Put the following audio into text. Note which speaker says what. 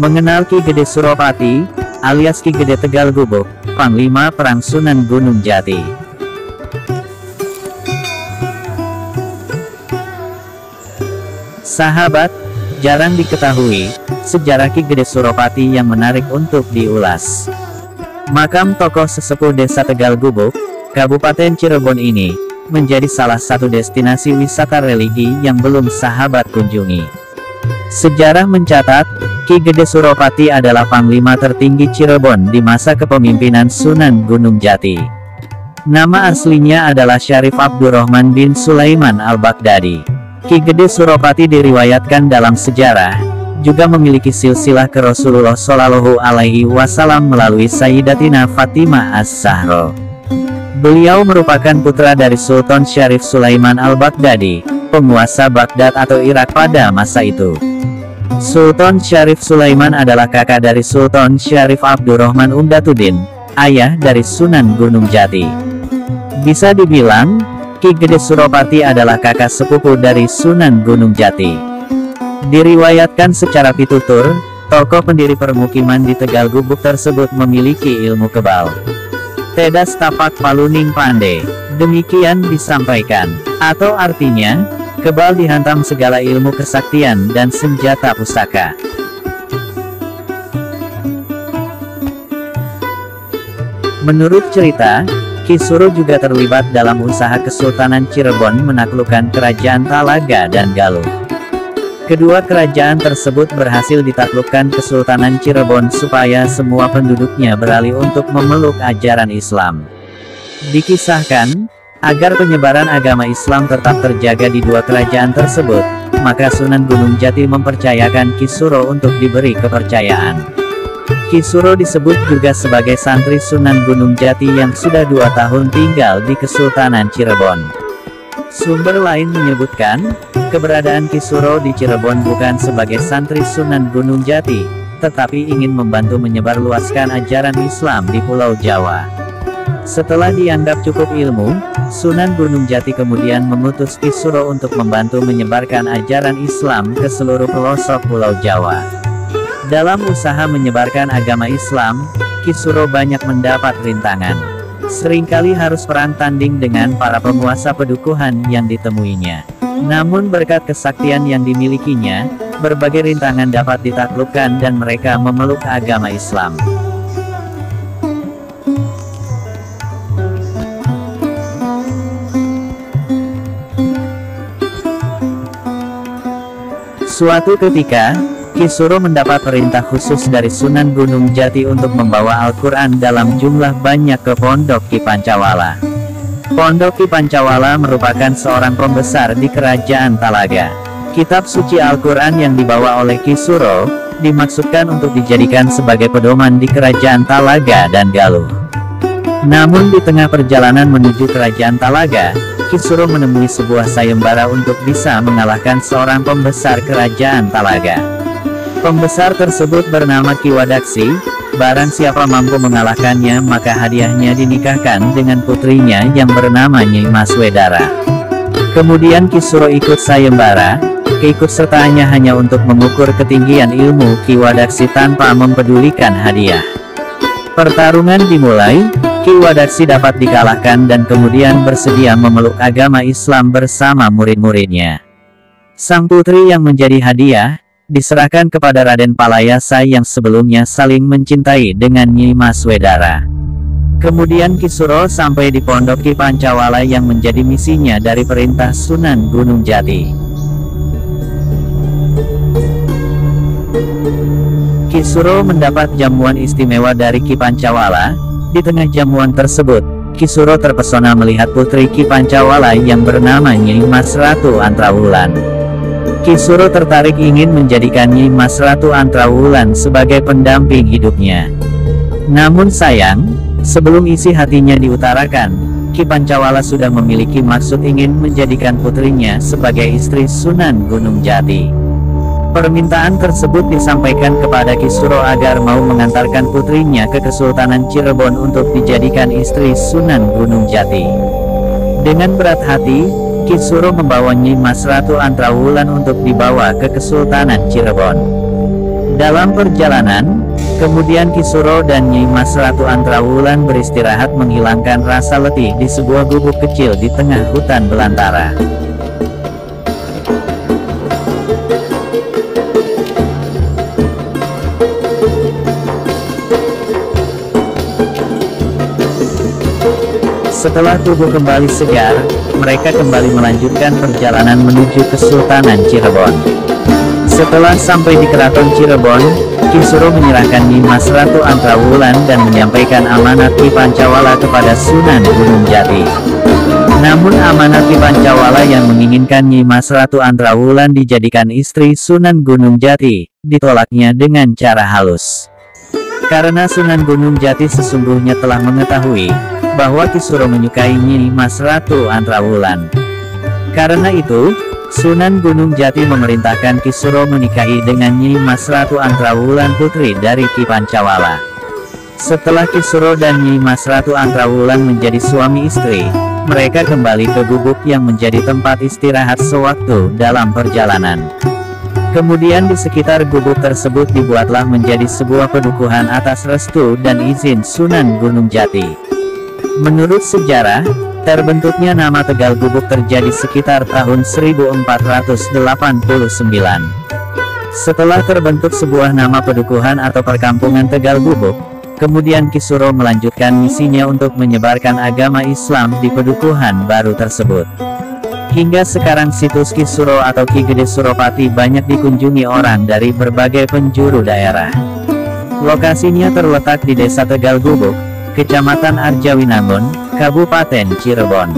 Speaker 1: Mengenal Ki Gede Suropati, alias Ki Gede Tegal Gubuk, Panglima Perang Sunan Gunung Jati. Sahabat, jarang diketahui, sejarah Ki Gede Suropati yang menarik untuk diulas. Makam tokoh sesepuh Desa Tegal Gubuk, Kabupaten Cirebon ini, menjadi salah satu destinasi wisata religi yang belum sahabat kunjungi. Sejarah mencatat, Ki Gede Suropati adalah panglima tertinggi Cirebon di masa kepemimpinan Sunan Gunung Jati. Nama aslinya adalah Syarif Abdurrahman bin Sulaiman Al-Baghdadi. Ki Gede Suropati diriwayatkan dalam sejarah, juga memiliki silsilah ke Rasulullah Shallallahu Alaihi Wasallam melalui Sayyidatina Fatimah As-Zahra. Beliau merupakan putra dari Sultan Syarif Sulaiman Al-Baghdadi, penguasa Baghdad atau Irak pada masa itu. Sultan Syarif Sulaiman adalah kakak dari Sultan Syarif Abdurrahman Umdatuddin, ayah dari Sunan Gunung Jati. Bisa dibilang, Ki Gede Suropati adalah kakak sepupu dari Sunan Gunung Jati. Diriwayatkan secara pitutur, tokoh pendiri permukiman di Tegal Gubuk tersebut memiliki ilmu kebal. Tedas tapak paluning pande, demikian disampaikan, atau artinya, kebal dihantam segala ilmu kesaktian dan senjata pusaka. Menurut cerita, Ki Suro juga terlibat dalam usaha Kesultanan Cirebon menaklukkan kerajaan Talaga dan Galuh. Kedua kerajaan tersebut berhasil ditaklukkan Kesultanan Cirebon supaya semua penduduknya beralih untuk memeluk ajaran Islam. Dikisahkan, agar penyebaran agama Islam tetap terjaga di dua kerajaan tersebut, maka Sunan Gunung Jati mempercayakan Ki Suro untuk diberi kepercayaan. Ki Suro disebut juga sebagai santri Sunan Gunung Jati yang sudah 2 tahun tinggal di Kesultanan Cirebon. Sumber lain menyebutkan, keberadaan Ki Suro di Cirebon bukan sebagai santri Sunan Gunung Jati, tetapi ingin membantu menyebarluaskan ajaran Islam di Pulau Jawa. Setelah dianggap cukup ilmu, Sunan Gunung Jati kemudian mengutus Ki Suro untuk membantu menyebarkan ajaran Islam ke seluruh pelosok Pulau Jawa. Dalam usaha menyebarkan agama Islam, Ki Suro banyak mendapat rintangan. Seringkali harus perang tanding dengan para penguasa pedukuhan yang ditemuinya. Namun berkat kesaktian yang dimilikinya, berbagai rintangan dapat ditaklukkan dan mereka memeluk agama Islam. Suatu ketika, Ki Suro mendapat perintah khusus dari Sunan Gunung Jati untuk membawa Al-Quran dalam jumlah banyak ke Pondok Ki Pancawala. Pondok Ki Pancawala merupakan seorang pembesar di Kerajaan Talaga. Kitab suci Al-Quran yang dibawa oleh Ki Suro, dimaksudkan untuk dijadikan sebagai pedoman di Kerajaan Talaga dan Galuh. Namun di tengah perjalanan menuju Kerajaan Talaga, Ki Suro menemui sebuah sayembara untuk bisa mengalahkan seorang pembesar Kerajaan Talaga. Pembesar tersebut bernama Ki Wadaksi. Barang siapa mampu mengalahkannya maka hadiahnya dinikahkan dengan putrinya yang bernama Nyai Maswedara. Kemudian Ki Suro ikut sayembara. Keikutsertaannya hanya untuk mengukur ketinggian ilmu Ki Wadaksi tanpa mempedulikan hadiah. Pertarungan dimulai. Ki Wadaksi dapat dikalahkan dan kemudian bersedia memeluk agama Islam bersama murid-muridnya. Sang putri yang menjadi hadiah, diserahkan kepada Raden Palayasa yang sebelumnya saling mencintai dengan Nyai Maswedara. Kemudian Ki Suro sampai di Pondok Ki Pancawala yang menjadi misinya dari perintah Sunan Gunung Jati. Ki Suro mendapat jamuan istimewa dari Ki Pancawala. Di tengah jamuan tersebut, Ki Suro terpesona melihat putri Ki Pancawala yang bernama Nyai Mas Ratu Antrawulan. Ki Suro tertarik ingin menjadikan Nyai Mas Ratu Antrawulan sebagai pendamping hidupnya. Namun sayang, sebelum isi hatinya diutarakan, Ki Pancawala sudah memiliki maksud ingin menjadikan putrinya sebagai istri Sunan Gunung Jati. Permintaan tersebut disampaikan kepada Ki Suro agar mau mengantarkan putrinya ke Kesultanan Cirebon untuk dijadikan istri Sunan Gunung Jati. Dengan berat hati, Ki Suro membawa Nyai Mas Ratu Antrawulan untuk dibawa ke Kesultanan Cirebon. Dalam perjalanan, kemudian Ki Suro dan Nyi Mas Ratu Antrawulan beristirahat menghilangkan rasa letih di sebuah gubuk kecil di tengah hutan belantara. Setelah tubuh kembali segar, mereka kembali melanjutkan perjalanan menuju Kesultanan Cirebon. Setelah sampai di Keraton Cirebon, Ki Suro menyerahkan Nyi Mas Ratu Antrawulan dan menyampaikan amanat Ki Pancawala kepada Sunan Gunung Jati. Namun amanat Ki Pancawala yang menginginkan Nyi Mas Ratu Antrawulan dijadikan istri Sunan Gunung Jati, ditolaknya dengan cara halus. Karena Sunan Gunung Jati sesungguhnya telah mengetahui bahwa Ki Suro menyukai Nyi Mas Ratu Antrawulan. Karena itu, Sunan Gunung Jati memerintahkan Ki Suro menikahi dengan Nyi Mas Ratu Antrawulan, putri dari Ki Pancawala. Setelah Ki Suro dan Nyi Mas Ratu Antrawulan menjadi suami istri, mereka kembali ke gubuk yang menjadi tempat istirahat sewaktu dalam perjalanan. Kemudian di sekitar gubuk tersebut dibuatlah menjadi sebuah pedukuhan atas restu dan izin Sunan Gunung Jati. Menurut sejarah, terbentuknya nama Tegal Gubuk terjadi sekitar tahun 1489. Setelah terbentuk sebuah nama pedukuhan atau perkampungan Tegal Gubuk, kemudian Ki Suro melanjutkan misinya untuk menyebarkan agama Islam di pedukuhan baru tersebut. Hingga sekarang situs Ki Suro atau Ki Gede Suropati banyak dikunjungi orang dari berbagai penjuru daerah. Lokasinya terletak di Desa Tegal Gubuk, Kecamatan Arjawinangun, Kabupaten Cirebon.